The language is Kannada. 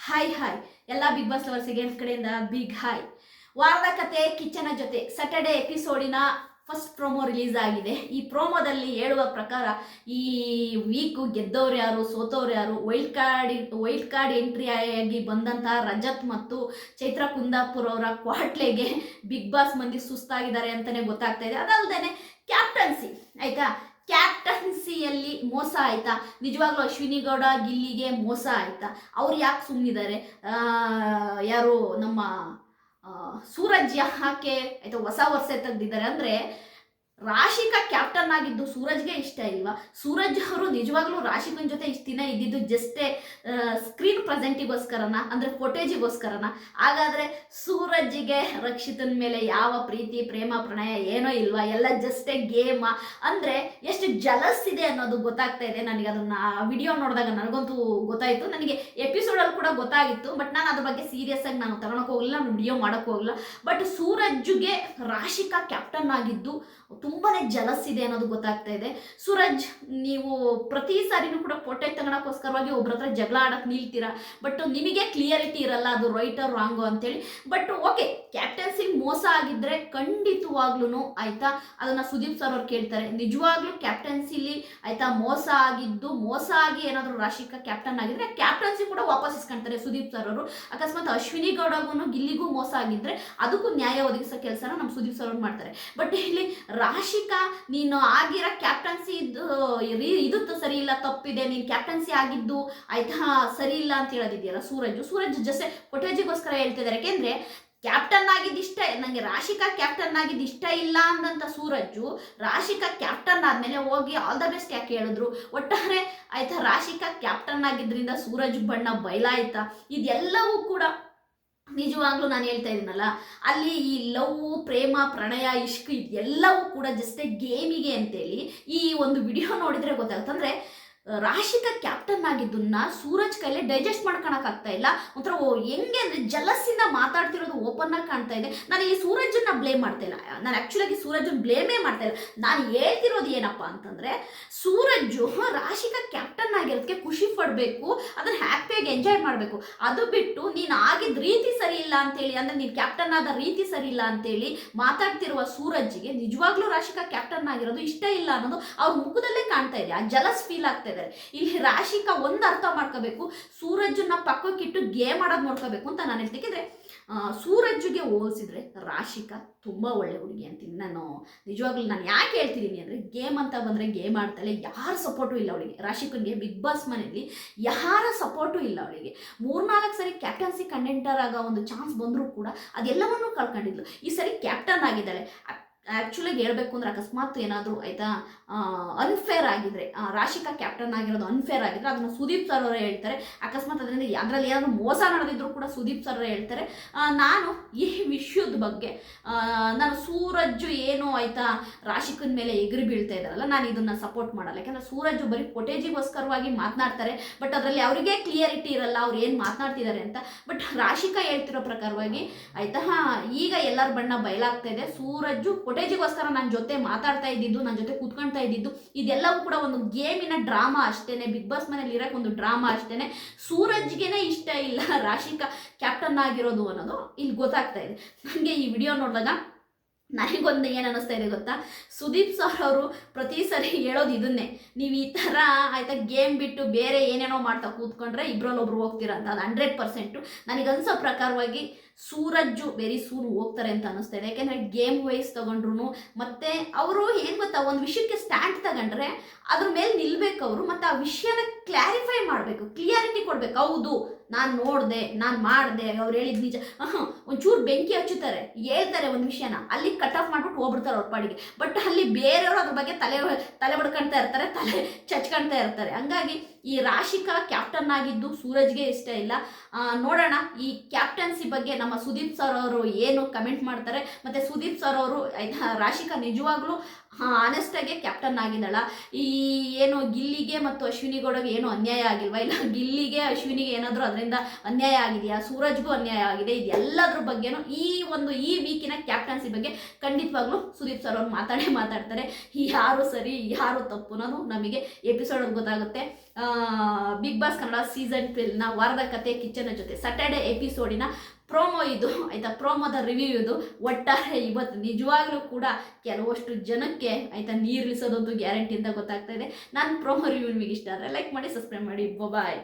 ಹಾಯ್ ಹಾಯ್ ಎಲ್ಲ ಬಿಗ್ ಬಾಸ್ ಲವರ್ಸಿಗೆ ಕಡೆಯಿಂದ ಬಿಗ್ ಹಾಯ್. ವಾರದ ಕತೆ ಕಿಚ್ಚನ ಜೊತೆ ಸ್ಯಾಟರ್ಡೆ ಎಪಿಸೋಡಿನ ಫಸ್ಟ್ ಪ್ರೋಮೋ ರಿಲೀಸ್ ಆಗಿದೆ. ಈ ಪ್ರೋಮೋದಲ್ಲಿ ಹೇಳುವ ಪ್ರಕಾರ ಈ ವೀಕು ಗೆದ್ದವ್ರು ಯಾರು, ಸೋತವ್ರು ಯಾರು, ವೈಲ್ಡ್ ಕಾರ್ಡ್ ಎಂಟ್ರಿ ಆಗಿ ಬಂದಂತಹ ರಜತ್ ಮತ್ತು ಚೈತ್ರ ಕುಂದಾಪುರ್ ಅವರ ಕ್ವಾಟ್ಲೆಗೆ ಬಿಗ್ ಬಾಸ್ ಮಂದಿ ಸುಸ್ತಾಗಿದ್ದಾರೆ ಅಂತಲೇ ಗೊತ್ತಾಗ್ತಾ ಇದೆ. ಅದಲ್ಲದೆ ಕ್ಯಾಪ್ಟನ್ಸಿ ಆಯ್ತಾ, ಕ್ಯಾಪ್ಟನ್ಸಿಯಲ್ಲಿ ಮೋಸ ಆಯ್ತಾ, ನಿಜವಾಗ್ಲೂ ಅಶ್ವಿನಿ ಗೌಡ ಗಿಲ್ಲಿಗೆ ಮೋಸ ಆಯ್ತಾ, ಅವ್ರು ಯಾಕೆ ಸುಮ್ಮನಿದ್ದಾರೆ? ಯಾರು ನಮ್ಮ ಸೂರಜ್ ಯಾಕೆ ಆಯ್ತಾ ಹೊಸ ವರ್ಷ ತೆಗ್ದಿದ್ದಾರೆ ಅಂದರೆ, ರಾಶಿಕಾ ಕ್ಯಾಪ್ಟನ್ ಆಗಿದ್ದು ಸೂರಜ್ಗೆ ಇಷ್ಟ ಇಲ್ವಾ? ಸೂರಜ್ ಅವರು ನಿಜವಾಗ್ಲೂ ರಾಶಿಕನ್ ಜೊತೆ ಇಷ್ಟು ದಿನ ಇದ್ದಿದ್ದು ಜಸ್ಟೇ ಸ್ಕ್ರೀನ್ ಪ್ರೆಸೆಂಟಿಗೋಸ್ಕರನ, ಅಂದರೆ ಫೋಟೇಜಿಗೋಸ್ಕರನ? ಹಾಗಾದರೆ ಸೂರಜ್ಗೆ ರಕ್ಷಿತನ ಮೇಲೆ ಯಾವ ಪ್ರೀತಿ ಪ್ರೇಮ ಪ್ರಣಯ ಏನೋ ಇಲ್ವಾ? ಎಲ್ಲ ಜಸ್ಟೇ ಗೇಮ ಅಂದರೆ ಎಷ್ಟು ಜಲಸ್ ಇದೆ ಅನ್ನೋದು ಗೊತ್ತಾಗ್ತಾ ಇದೆ ನನಗೆ. ಅದನ್ನು ವಿಡಿಯೋ ನೋಡಿದಾಗ ನನಗಂತೂ ಗೊತ್ತಾಯಿತು, ನನಗೆ ಎಪಿಸೋಡಲ್ಲಿ ಕೂಡ ಗೊತ್ತಾಗಿತ್ತು. ಬಟ್ ನಾನು ಅದ್ರ ಬಗ್ಗೆ ಸೀರಿಯಸ್ ಆಗಿ ನಾನು ತಗೊಳಕ್ಕೆ ಹೋಗಲಿಲ್ಲ, ನಾನು ವಿಡಿಯೋ ಮಾಡೋಕ್ಕೆ ಹೋಗಲಿಲ್ಲ. ಬಟ್ ಸೂರಜ್ಗೆ ರಾಶಿಕಾ ಕ್ಯಾಪ್ಟನ್ ಆಗಿದ್ದು ತುಂಬಾ ಜಲಸ್ ಇದೆ ಅನ್ನೋದು ಗೊತ್ತಾಗ್ತಾ ಇದೆ. ಸೂರಜ್, ನೀವು ಪ್ರತಿ ಸಾರಿನೂ ಕೂಡ ಫೋಟೋ ತಗೊಳಕ್ಕೋಸ್ಕರವಾಗಿ ಒಬ್ರ ಹತ್ರ ಜಗಳ ಆಡಕ್ಕೆ ನಿಲ್ತೀರಾ, ಬಟ್ ನಿಮಗೆ ಕ್ಲಿಯರಿಟಿ ಇರಲ್ಲ ಅದು ರೈಟ್ ಆರ್ ರಾಂಗು ಅಂತೇಳಿ. ಬಟ್ ಓಕೆ, ಕ್ಯಾಪ್ಟನ್ಸಿ ಮೋಸ ಆಗಿದ್ರೆ ಖಂಡಿತವಾಗ್ಲೂ ಆಯ್ತಾ ಅದನ್ನ ಸುದೀಪ್ ಸರ್ ಅವ್ರು ಕೇಳ್ತಾರೆ. ನಿಜವಾಗ್ಲೂ ಕ್ಯಾಪ್ಟನ್ಸಿಲಿ ಆಯ್ತಾ ಮೋಸ ಆಗಿ ಏನಾದರೂ ರಾಶಿಕಾ ಕ್ಯಾಪ್ಟನ್ ಆಗಿದ್ರೆ ಕ್ಯಾಪ್ಟನ್ಸಿ ಕೂಡ ವಾಪಸ್ ಇಸ್ಕೊಂತಾರೆ ಸುದೀಪ್ ಸರ್ ಅವರು. ಅಕಸ್ಮಾತ್ ಅಶ್ವಿನಿ ಗೌಡಗೂ ಗಿಲ್ಲಿಗೂ ಮೋಸ ಆಗಿದ್ರೆ ಅದಕ್ಕೂ ನ್ಯಾಯ ಒದಗಿಸೋ ಕೆಲಸನ ನಮ್ಮ ಸುದೀಪ್ ಸರ್ ಅವ್ರು ಮಾಡ್ತಾರೆ. ಬಟ್ ಇಲ್ಲಿ ರಾಶಿಕಾ, ನೀನು ಆಗಿರೋ ಕ್ಯಾಪ್ಟನ್ಸಿ ಇದು ಸರಿ ಇಲ್ಲ, ತಪ್ಪಿದೆ, ನೀನು ಕ್ಯಾಪ್ಟನ್ಸಿ ಆಗಿದ್ದು ಆಯ್ತಾ ಸರಿ ಇಲ್ಲ ಅಂತ ಹೇಳೋದಿದೆಯಲ್ಲ ಸೂರಜ್ ಜಸ್ಟ್ ಫೋಟೇಜಿಗೋಸ್ಕರ ಹೇಳ್ತಿದ್ದಾರೆ. ಯಾಕೆಂದ್ರೆ ಕ್ಯಾಪ್ಟನ್ ಆಗಿದ್ದು ಇಷ್ಟ, ನನಗೆ ರಾಶಿಕಾ ಕ್ಯಾಪ್ಟನ್ ಆಗಿದ್ದು ಇಷ್ಟ ಇಲ್ಲ ಅಂದಂತ ಸೂರಜ್ ರಾಶಿಕಾ ಕ್ಯಾಪ್ಟನ್ ಆದ್ಮೇಲೆ ಹೋಗಿ ಆಲ್ ದ ಬೆಸ್ಟ್ ಯಾಕೆ ಹೇಳಿದ್ರು? ಒಟ್ಟಾರೆ ಆಯ್ತಾ ರಾಶಿಕಾ ಕ್ಯಾಪ್ಟನ್ ಆಗಿದ್ರಿಂದ ಸೂರಜ್ ಬಣ್ಣ ಬಯಲಾಯ್ತಾ? ಇದೆಲ್ಲವೂ ಕೂಡ ನಿಜವಾಗ್ಲೂ ನಾನು ಹೇಳ್ತಾ ಇದ್ದೀನಲ್ಲ, ಅಲ್ಲಿ ಈ ಲವ್ ಪ್ರೇಮ ಪ್ರಣಯ ಇಷ್ಕ್ ಎಲ್ಲವೂ ಕೂಡ ಜಸ್ಟ್ ಗೇಮಿಗೆ ಅಂತೇಳಿ ಈ ಒಂದು ವಿಡಿಯೋ ನೋಡಿದ್ರೆ ಗೊತ್ತಾಗುತ್ತೆ. ಅಂದರೆ ರಾಶಿಕಾ ಕ್ಯಾಪ್ಟನ್ ಆಗಿದ್ದನ್ನ ಸೂರಜ್ ಕೈಲಿ ಡೈಜೆಸ್ಟ್ ಮಾಡ್ಕೊಳಕ್ಕಾಗ್ತಾ ಇಲ್ಲ. ಒಂಥರ ಹೆಂಗೆ ಅಂದರೆ ಜಲಸ್ಸಿಂದ ಮಾತಾಡ್ತಿರೋದು ಓಪನ್ ಆಗಿ ಕಾಣ್ತಾ ಇದೆ. ನಾನು ಈ ಸೂರಜನ್ನ ಬ್ಲೇಮ್ ಮಾಡ್ತಾ ಇಲ್ಲ, ನಾನು ಆ್ಯಕ್ಚುಲಾಗಿ ಸೂರಜನ್ನ ಬ್ಲೇಮೇ ಮಾಡ್ತಾ ಇಲ್ಲ. ನಾನು ಹೇಳ್ತಿರೋದು ಏನಪ್ಪ ಅಂತಂದರೆ, ಸೂರಜ್ಜು ರಾಶಿಕಾ ಕ್ಯಾಪ್ಟನ್ ಆಗಿರೋದಕ್ಕೆ ಖುಷಿ ಪಡಬೇಕು, ಅದನ್ನು ಹ್ಯಾಪಿಯಾಗಿ ಎಂಜಾಯ್ ಮಾಡಬೇಕು. ಅದು ಬಿಟ್ಟು ನೀನು ಆಗಿದ್ದ ರೀತಿ ಸರಿ ಇಲ್ಲ ಅಂತೇಳಿ, ಅಂದರೆ ನೀನು ಕ್ಯಾಪ್ಟನ್ ಆದ ರೀತಿ ಸರಿ ಇಲ್ಲ ಅಂತೇಳಿ ಮಾತಾಡ್ತಿರುವ ಸೂರಜ್ಜಿಗೆ ನಿಜವಾಗ್ಲೂ ರಾಶಿಕಾ ಕ್ಯಾಪ್ಟನ್ ಆಗಿರೋದು ಇಷ್ಟ ಇಲ್ಲ ಅನ್ನೋದು ಅವ್ರ ಮುಖದಲ್ಲೇ ಕಾಣ್ತಾ ಇದೆ. ಆ ಜಲಸ್ ಫೀಲ್ ಆಗ್ತಾ ಇದೆ. ಇಲ್ಲಿ ರಾಶಿಕಾ ಒಂದು ಅರ್ಥ ಮಾಡ್ಕೋಬೇಕು, ಸೂರಜ್ನ ಪಕ್ಕಕ್ಕಿಟ್ಟು ಗೇಮ್ ಆಡೋದು ನೋಡ್ಕೋಬೇಕು ಅಂತ ನಾನು ಹೇಳ್ತಿದ್ರೆ. ಸೂರಜ್ಗೆ ಹೋಲಿಸಿದ್ರೆ ರಾಶಿಕಾ ತುಂಬ ಒಳ್ಳೆ ಹುಡುಗಿ ಅಂತೀನಿ ನಾನು. ನಿಜವಾಗ್ಲೂ ನಾನು ಯಾಕೆ ಹೇಳ್ತಿದ್ದೀನಿ ಅಂದರೆ, ಗೇಮ್ ಅಂತ ಬಂದರೆ ಗೇಮ್ ಆಡ್ತಾಳೆ, ಯಾರ ಸಪೋರ್ಟು ಇಲ್ಲ ಅವಳಿಗೆ. ರಾಶಿಕನ್ಗೆ ಬಿಗ್ ಬಾಸ್ ಮನೆಯಲ್ಲಿ ಯಾರ ಸಪೋರ್ಟು ಇಲ್ಲ ಅವಳಿಗೆ. 3-4 ಸರಿ ಕ್ಯಾಪ್ಟನ್ಸಿ ಕಂಟೆಂಟರ್ ಆಗೋ ಒಂದು ಚಾನ್ಸ್ ಬಂದರೂ ಕೂಡ ಅದೆಲ್ಲವನ್ನೂ ಕಳ್ಕೊಂಡಿದ್ಲು. ಈ ಸರಿ ಕ್ಯಾಪ್ಟನ್ ಆಗಿದ್ದಾಳೆ. ಆ್ಯಕ್ಚುಲಾಗಿ ಹೇಳ್ಬೇಕು ಅಂದರೆ, ಅಕಸ್ಮಾತ್ ಏನಾದರೂ ಆಯಿತಾ ಅನ್ಫೇರ್ ಆಗಿದ್ರೆ, ರಾಶಿಕಾ ಕ್ಯಾಪ್ಟನ್ ಆಗಿರೋದು ಅನ್ಫೇರ್ ಆಗಿದ್ರೆ ಅದನ್ನು ಸುದೀಪ್ ಸರ್ ಅವರೇ ಹೇಳ್ತಾರೆ. ಅಕಸ್ಮಾತ್ ಅದರಿಂದ ಅದರಲ್ಲಿ ಏನಾದರೂ ಮೋಸ ನಡೆದಿದ್ರು ಕೂಡ ಸುದೀಪ್ ಸರ್ ಅವರೇ ಹೇಳ್ತಾರೆ. ನಾನು ಈ ವಿಷಯದ ಬಗ್ಗೆ ನಾನು ಸೂರಜ್ಜು ಏನು ಆಯಿತಾ ರಾಶಿಕನ ಮೇಲೆ ಎಗರಿ ಬೀಳ್ತಾ ಇದ್ದಾರಲ್ಲ, ನಾನು ಇದನ್ನು ಸಪೋರ್ಟ್ ಮಾಡಲ್ಲ. ಯಾಕಂದರೆ ಸೂರಜ್ಜು ಬರೀ ಫೋಟೇಜಿಗೋಸ್ಕರವಾಗಿ ಮಾತನಾಡ್ತಾರೆ, ಬಟ್ ಅದರಲ್ಲಿ ಅವರಿಗೆ ಕ್ಲಿಯರಿಟಿ ಇರಲ್ಲ ಅವ್ರು ಏನು ಮಾತನಾಡ್ತಿದ್ದಾರೆ ಅಂತ. ಬಟ್ ರಾಶಿಕಾ ಹೇಳ್ತಿರೋ ಪ್ರಕಾರವಾಗಿ ಆಯಿತಾ ಈಗ ಎಲ್ಲರ ಬಣ್ಣ ಬಯಲಾಗ್ತಾ ಇದೆ. ಸೂರಜ್ಜು ಫೋಟೇಜಿಗೋಸ್ಕರ ನನ್ನ ಜೊತೆ ಮಾತಾಡ್ತಾ ಇದ್ದಿದ್ದು, ನನ್ನ ಜೊತೆ ಕೂತ್ಕೊಳ್ತಾ ಇದ್ದಿದ್ದು ಇದೆಲ್ಲವೂ ಕೂಡ ಒಂದು ಗೇಮಿನ ಡ್ರಾಮಾ ಅಷ್ಟೇನೆ, ಬಿಗ್ ಬಾಸ್ ಮನೇಲಿ ಇರೋಕೆ ಒಂದು ಡ್ರಾಮಾ ಅಷ್ಟೇನೆ. ಸೂರಜ್ಗೆನೇ ಇಷ್ಟ ಇಲ್ಲ ರಾಶಿಕಾ ಕ್ಯಾಪ್ಟನ್ ಆಗಿರೋದು ಅನ್ನೋದು ಇಲ್ಲಿ ಗೊತ್ತಾಗ್ತಾ ಇದೆ ನನಗೆ. ಈ ವಿಡಿಯೋ ನೋಡಿದಾಗ ನನಗೊಂದು ಏನು ಅನ್ನಿಸ್ತಾ ಇದೆ ಗೊತ್ತಾ, ಸುದೀಪ್ ಸರ್ ಅವರು ಪ್ರತಿ ಸರಿ ಹೇಳೋದು ಇದನ್ನೇ, ನೀವು ಈ ಥರ ಆಯಿತಾ ಗೇಮ್ ಬಿಟ್ಟು ಬೇರೆ ಏನೇನೋ ಮಾಡ್ತಾ ಕೂತ್ಕೊಂಡ್ರೆ ಇಬ್ಬರಲ್ಲೊಬ್ರು ಹೋಗ್ತೀರ ಅಂತ. ಅದು 100%. ನನಗನ್ಸೋ ಪ್ರಕಾರವಾಗಿ ಸೂರಜ್ಜು ವೆರಿ ಸೂನ್ ಹೋಗ್ತಾರೆ ಅಂತ ಅನ್ನಿಸ್ತಾ ಇದೆ. ಯಾಕೆಂದರೆ ಗೇಮ್ ವೈಸ್ ತೊಗೊಂಡ್ರು ಮತ್ತು ಅವರು ಏನು ಗೊತ್ತಾ, ಒಂದು ವಿಷಯಕ್ಕೆ ಸ್ಟ್ಯಾಂಡ್ ತಗೊಂಡ್ರೆ ಅದ್ರ ಮೇಲೆ ನಿಲ್ಬೇಕು ಅವರು, ಮತ್ತು ಆ ವಿಷಯನ ಕ್ಲಾರಿಫೈ ಮಾಡಬೇಕು, ಕ್ಲಿಯಾರಿಟಿ ಕೊಡಬೇಕು. ಹೌದು ನಾನು ನೋಡಿದೆ, ನಾನು ಮಾಡಿದೆ, ಅವ್ರು ಹೇಳಿದ ನಿಜ. ಒಂಚೂರು ಬೆಂಕಿ ಹಚ್ಚುತ್ತಾರೆ, ಹೇಳ್ತಾರೆ ಒಂದು ವಿಷಯನ, ಅಲ್ಲಿ ಕಟ್ ಆಫ್ ಮಾಡ್ಬಿಟ್ಟು ಹೋಗ್ಬಿಡ್ತಾರೆ ಅವ್ರ ಪಾಡಿಗೆ. ಬಟ್ ಅಲ್ಲಿ ಬೇರೆಯವರು ಅದ್ರ ಬಗ್ಗೆ ತಲೆ ಬಡ್ಕೊಳ್ತಾ ಇರ್ತಾರೆ, ತಲೆ ಚಚ್ಕೊಳ್ತಾ ಇರ್ತಾರೆ. ಹಂಗಾಗಿ ಈ ರಾಶಿಕಾ ಕ್ಯಾಪ್ಟನ್ ಆಗಿದ್ದು ಸೂರಜ್ಗೆ ಇಷ್ಟ ಇಲ್ಲ. ನೋಡೋಣ ಈ ಕ್ಯಾಪ್ಟನ್ಸಿ ಬಗ್ಗೆ ನಮ್ಮ ಸುದೀಪ್ ಸರ್ ಅವರು ಏನು ಕಮೆಂಟ್ ಮಾಡ್ತಾರೆ. ಮತ್ತು ಸುದೀಪ್ ಸರ್ ಅವರು ಆಯ್ತಾ ರಾಶಿಕಾ ನಿಜವಾಗ್ಲೂ ಆನೆಸ್ಟಾಗೆ ಕ್ಯಾಪ್ಟನ್ ಆಗಿದ್ದಾಳ. ಈ ಏನು ಗಿಲ್ಲಿಗೆ ಮತ್ತು ಅಶ್ವಿನಿ ಗೌಡಗೆ ಏನು ಅನ್ಯಾಯ ಆಗಿಲ್ವಾ, ಇಲ್ಲ ಗಿಲ್ಲಿಗೆ ಅಶ್ವಿನಿಗೆ ಏನಾದರೂ ಅದರಿಂದ ಅನ್ಯಾಯ ಆಗಿದೆಯಾ, ಸೂರಜ್ಗೂ ಅನ್ಯಾಯ ಆಗಿದೆ, ಇದೆಲ್ಲದ್ರ ಬಗ್ಗೆನೂ ಈ ವೀಕಿನ ಕ್ಯಾಪ್ಟನ್ಸಿ ಬಗ್ಗೆ ಖಂಡಿತವಾಗ್ಲೂ ಸುದೀಪ್ ಸರ್ ಅವ್ರು ಮಾತಾಡ್ತಾರೆ. ಯಾರು ಸರಿ ಯಾರು ತಪ್ಪು ಅನ್ನೋದು ನಮಗೆ ಎಪಿಸೋಡಲ್ಲಿ ಗೊತ್ತಾಗುತ್ತೆ. ಬಿಗ್ ಬಾಸ್ ಕನ್ನಡ ಸೀಸನ್ 12ನ ವಾರದ ಕತೆ ಕಿಚ್ಚನ ಜೊತೆ ಸ್ಯಾಟರ್ಡೆ ಎಪಿಸೋಡಿನ ಪ್ರೋಮೋ ಇದು ಆಯಿತಾ, ಪ್ರೋಮೋದ ರಿವ್ಯೂ ಇದು. ಒಟ್ಟಾರೆ ಇವತ್ತು ನಿಜವಾಗ್ಲೂ ಕೂಡ ಕೆಲವಷ್ಟು ಜನಕ್ಕೆ ಆಯಿತಾ ನೀರಿಳಿಸೋದೊಂದು ಗ್ಯಾರಂಟಿ ಅಂತ ಗೊತ್ತಾಗ್ತಾ ಇದೆ. ನಾನು ಪ್ರೋಮೋ ರಿವ್ಯೂ ನಿಮಗೆ ಇಷ್ಟ ಆದರೆ ಲೈಕ್ ಮಾಡಿ, ಸಬ್ಸ್ಕ್ರೈಬ್ ಮಾಡಿ. ಬಾಯ್.